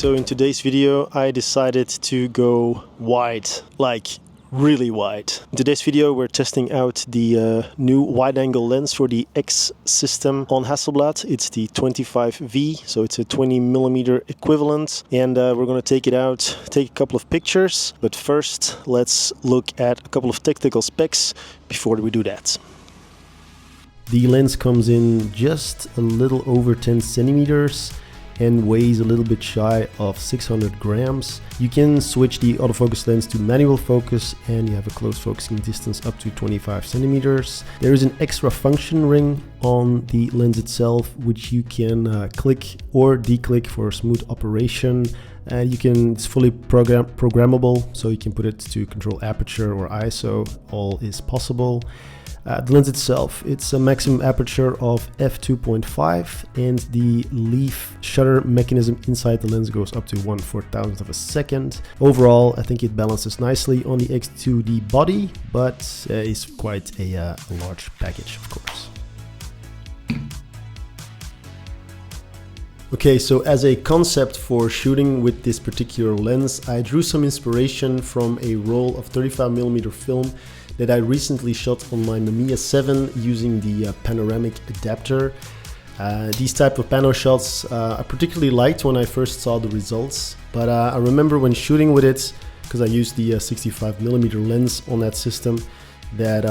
So in today's video I decided to go wide, like really wide. In today's video we're testing out the new wide-angle lens for the X system on Hasselblad. It's the 25V, so it's a 20mm equivalent, and we're going to take it out, take a couple of pictures, but first let's look at a couple of technical specs before we do that. The lens comes in just a little over 10 centimeters and weighs a little bit shy of 600 grams. You can switch the autofocus lens to manual focus and you have a close focusing distance up to 25 centimeters. There is an extra function ring on the lens itself, which you can click or declick for smooth operation. And it's fully programmable, so you can put it to control aperture or ISO, all is possible. The lens itself, it's a maximum aperture of f2.5 and the leaf shutter mechanism inside the lens goes up to 1/4000th of a second. Overall, I think it balances nicely on the X2D body, but is quite a large package, of course. Okay, so as a concept for shooting with this particular lens, I drew some inspiration from a roll of 35mm film that I recently shot on my Mamiya 7 using the panoramic adapter. These type of pano shots I particularly liked when I first saw the results, but I remember when shooting with it, because I used the 65mm lens on that system, that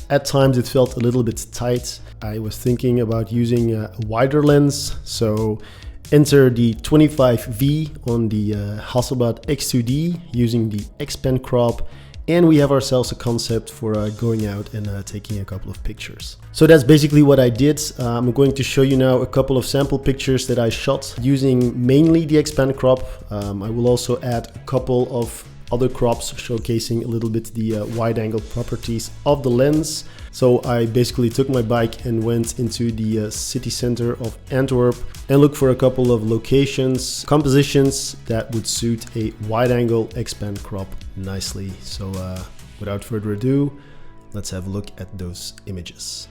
at times it felt a little bit tight. I was thinking about using a wider lens, so enter the 25V on the Hasselblad X2D using the XPAN crop, and we have ourselves a concept for going out and taking a couple of pictures. So that's basically what I did. I'm going to show you now a couple of sample pictures that I shot using mainly the XPAN crop. I will also add a couple of other crops showcasing a little bit the wide angle properties of the lens. So I basically took my bike and went into the city center of Antwerp and looked for a couple of locations, compositions that would suit a wide angle XPAN crop nicely. So without further ado, let's have a look at those images.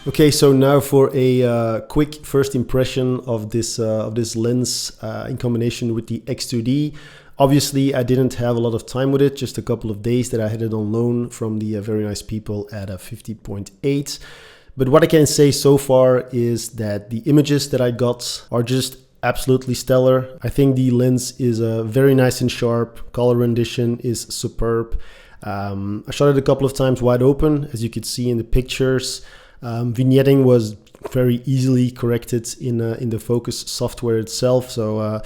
Okay, so now for a quick first impression of this lens in combination with the X2D. Obviously, I didn't have a lot of time with it, just a couple of days that I had it on loan from the very nice people at 50.8. But what I can say so far is that the images that I got are just absolutely stellar. I think the lens is very nice and sharp. Color rendition is superb. I shot it a couple of times wide open, as you could see in the pictures. Vignetting was very easily corrected in the focus software itself, so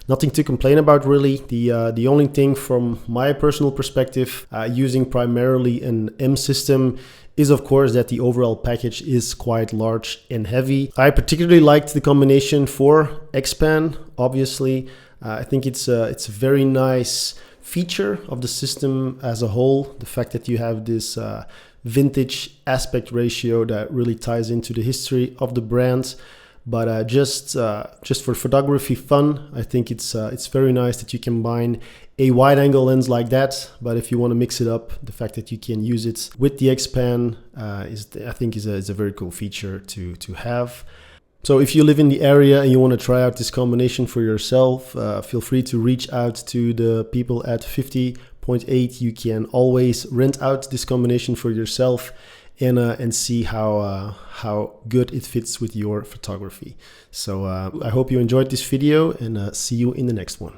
nothing to complain about really. The only thing from my personal perspective, using primarily an M system, is of course that the overall package is quite large and heavy. I particularly liked the combination for XPAN. Obviously, I think it's a very nice feature of the system as a whole. The fact that you have this vintage aspect ratio that really ties into the history of the brand. But just for photography fun, I think it's very nice that you combine a wide-angle lens like that. But if you want to mix it up, the fact that you can use it with the XPAN I think is a very cool feature to have. So if you live in the area and you want to try out this combination for yourself, feel free to reach out to the people at 50.8. You can always rent out this combination for yourself and see how good it fits with your photography. So I hope you enjoyed this video, and see you in the next one.